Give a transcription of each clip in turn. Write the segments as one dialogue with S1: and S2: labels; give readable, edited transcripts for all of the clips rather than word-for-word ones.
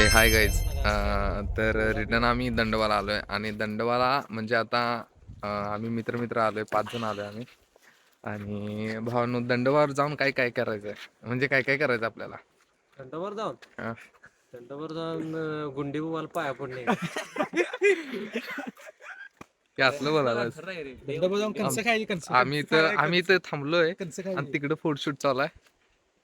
S1: हे hi guys. तर return आम्ही दंडवाला आलोय आणि दंडवाला म्हणजे आता आम्ही मित्र आलोय, 5 जण आलोय आम्ही. आणि भावांनो, दंडवावर जाऊन काय काय करायचंय, म्हणजे काय काय करायचं आपल्याला.
S2: दंडावर जाऊन
S1: हा.
S2: दंडावर जाऊन गुंडी बुवाला पाया पडणे.
S1: ते असलं बोलायला आम्ही इथं थांबलोय आणि तिकडे फोटोशूट चालू आहे.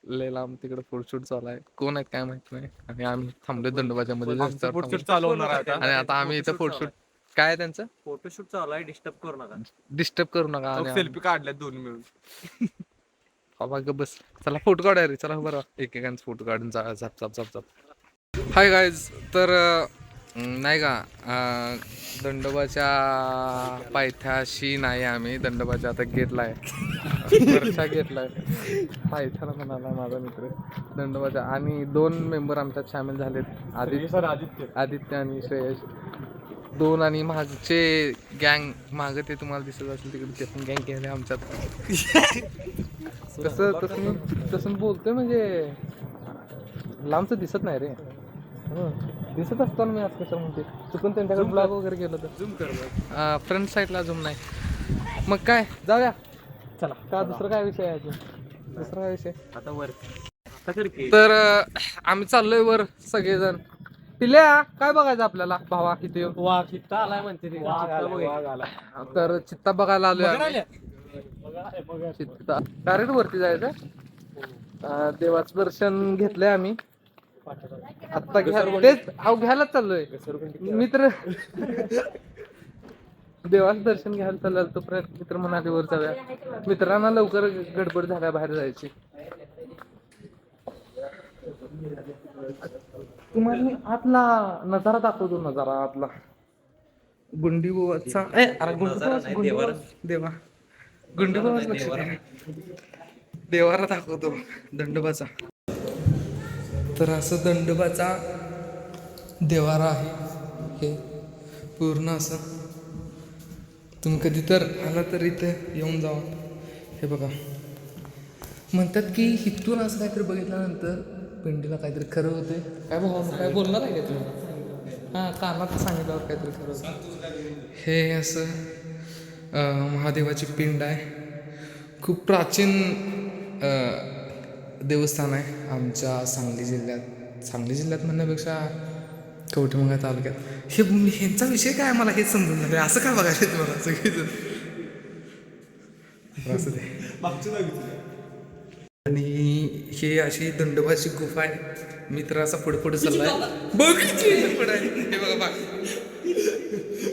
S1: लय लांब तिकडे फोटोशूट चालू आहे. कोण आहेत काय माहित नाही. आणि आम्ही थांबलोय दंडोबाच्या मध्ये रस्त्यावर थांबलोय.
S2: चालू होणार आहे
S1: आणि आता आम्ही इथं फोटोशूट काय आहे त्यांचं
S2: फोटोशूट चालू आहे, डिस्टर्ब करू नका.
S1: डिस्टर्ब करू नका. आणि
S2: सेल्फी काढल्या दोन मिळून.
S1: बाबा ग बस, चला फोटो काढाय रे, चला बरं एकेकांचा फोटो काढून जा. झप झप झप झप. Hi guys. तर नाही का, दंडोबाच्या पायथ्याशी नाही, आम्ही दंडोबाच्या आता गेटला वरच्या गेटला आहे. पायथ्याला म्हणाला माझा मित्र दंडोबाच्या. आणि 2 मेंबर आमच्यात सामील झालेत, आदित्य आणि श्रेयश. 2 आणि मागचे गँग मागं ते तुम्हाला दिसत असेल तिकडे, ते पण गँग केले आमच्यात. तसं बोलतोय म्हणजे लांबचं दिसत नाही रे. दिसत असताना मी असं कसं म्हणते, चुकून त्यांच्याकडे ब्लॉग वगैरे गेलो तर झूम कर. फ्रंट साईडला झूम नाही. मग काय, जाऊया चला. का दुसरं काय विषय आहे अजून? दुसरा काय विषय
S2: आता वर
S1: तर आम्ही चाललोय वर सगळेजण. पिल्या काय बघायचं आपल्याला भावा इथे येऊन?
S2: वाघ चित्ता आलाय म्हणते ते.
S1: तर चित्ता बघायला आलोय आम्ही. चित्ता डायरेक्ट वरती जायचं. देवाचं दर्शन घेतलंय आम्ही आता. तेच घ्यायलाच चाललोय मित्र. देवाचं दर्शन घ्यायला चाललं तोपर्यंत मित्र म्हणाले वर जाऊया. मित्रांना लवकर गडबड झाल्या बाहेर जायची. तुम्हाला मी आतला नजारा दाखवतो. नजारा आतला गुंडीबोवाचा. गुंडीबोवाच लक्ष देवारा दाखवतो दंडोबाचा. तर असं दंडोबाचा देवारा आहे हे पूर्ण असं. तुम्ही कधी तर आला तर इथं येऊन जावा. हे बघा, म्हणतात की इथून असं काहीतरी बघितल्यानंतर पिंडीला काहीतरी खरं होते. काय भावा, काय बोलणार आहे का तुम्ही? हां, कानात सांगितल्यावर काहीतरी खरं होतं. हे असं महादेवाची पिंड आहे. खूप प्राचीन देवस्थान आहे आमच्या सांगली जिल्ह्यात म्हणण्यापेक्षा कवठेमंकाळ तालुक्यात. ह्यांचा विषय काय मला हेच समजून झालं. असं काय बघायचं तुम्हाला सगळीजण असं ते. आणि हे अशी दंडोबाची गुफा आहे. मित्र असा पुढे चाललाय. बघ हे बघा,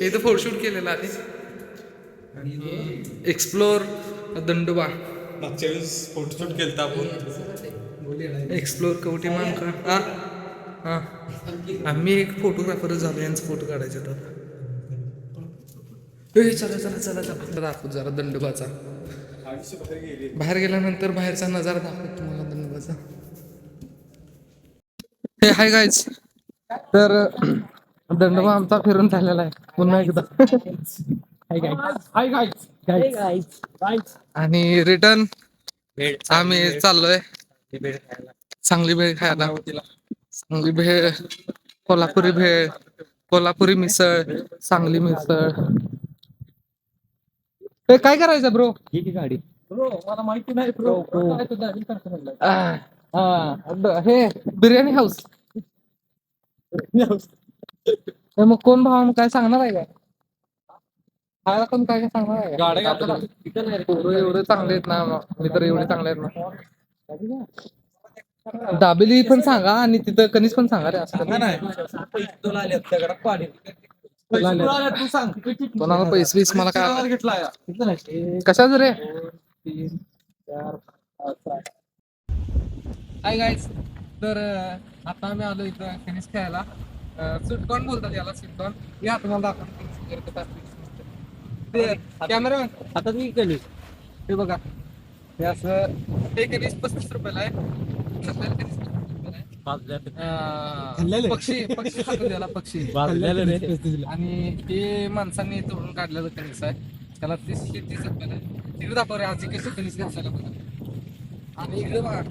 S1: हे तर फोटोशूट केलेलं आहे. आणि एक्सप्लोर दंडोबा
S2: मागच्या वेळेस फोटोशूट केलं आपण.
S1: एक्सप्लोर कवठेमंकाळ. हां आम्ही एक फोटोग्राफर झालो, यांचा फोटो काढायचे होता. चला दाखवू जरा दंडोबाचा. बाहेर गेल्यानंतर बाहेरचा नजारा दाखवतो तुम्हाला दंडोबाचा. हे हाय गाईज. तर दंडोबा आमचा फिरून झालेला आहे पुन्हा एकदा. आणि रिटर्न आम्ही चाललोय चांगली भेळ खायला. चांगली भेळ, कोल्हापुरी भेळ, कोल्हापुरी मिसळ, सांगली मिसळ. हे काय करायचं ब्रो?
S2: गाडी मला माहिती नाही ब्रो.
S1: हे बिर्याणी हाऊस. मग कोण भावा काय सांगणार आहे का? खायला पण काय सांगणार आहे? गाड्या एवढे चांगले आहेत ना, मित्र एवढे चांगले आहेत ना. दाबेली पण सांगा आणि तिथं कणीस पण सांगा रे. असं
S2: तू सांग
S1: कोणाला पैसे वीस मला काय
S2: घेतला
S1: कशाच रे. Hi guys. तर आता आम्ही आलो इथं टेनिस खेळायला. स्वीटकॉर्न बोलतात याला, स्वीटकॉर्न. या तुम्हाला दाखवतो. कॅमेरामॅन
S2: आता मी केली.
S1: हे बघा, हे असं हे कणीस 35 रुपयाला आहे. पक्षी खातो त्याला, पक्षी. आणि ते माणसांनी तोडून काढलेलं कणीस आहे. त्याला 30 रुपयाला आहे. तिकडे दाखव रे आजी कसं कणीस घासायला बघा. आणि इकडे बघा,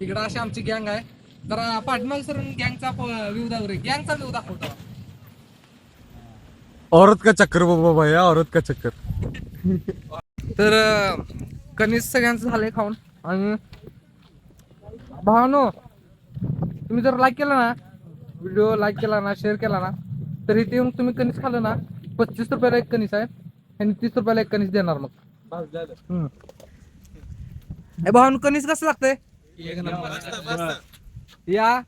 S1: इकडं अशी आमची गँग आहे. जरा पाठमाग सर गँगचा व्ह्यू दाखव रे, गँगचा व्ह्यू दाखवतो.
S2: औरत का चक्कर बाबा भैया, औरत का चक्कर.
S1: तर कणीस सगळ्यांचं झालंय खाऊन. आणि भावानो, तुम्ही जर लाईक केला ना, व्हिडिओ लाईक केला ना, शेअर केला ना, तर इथे येऊन तुम्ही कणीस खाल्लं ना, 35 रुपयाला एक कणीस आहे आणि 30 रुपयाला एक कणीस देणार मग. भावानो, कणीस कसं लागतंय? या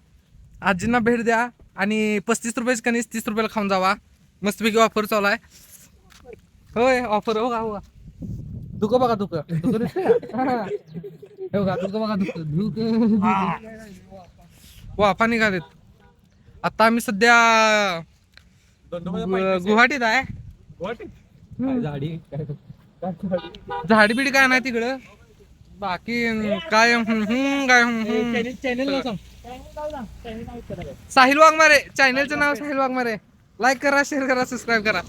S1: आजींना भेट द्या आणि 35 रुपयाची कणीस 30 रुपयाला खाऊन जावा. मस्तपैकी ऑफर चालू आहे. होय, ऑफर हो का, हो का. दुख बघा, दुख दिसतंय का? हे बघा, दुख बघा, दुख. वाफा निघालेत. आता आम्ही सध्या गुवाहाटीत आहे. झाडी बिडी काय नाही तिकडं. बाकी काय काय
S2: चॅनल
S1: साहिल वाघमारे, चॅनलचं नाव साहिल वाघमारे. लाईक करा, शेअर करा, सबस्क्राईब करा.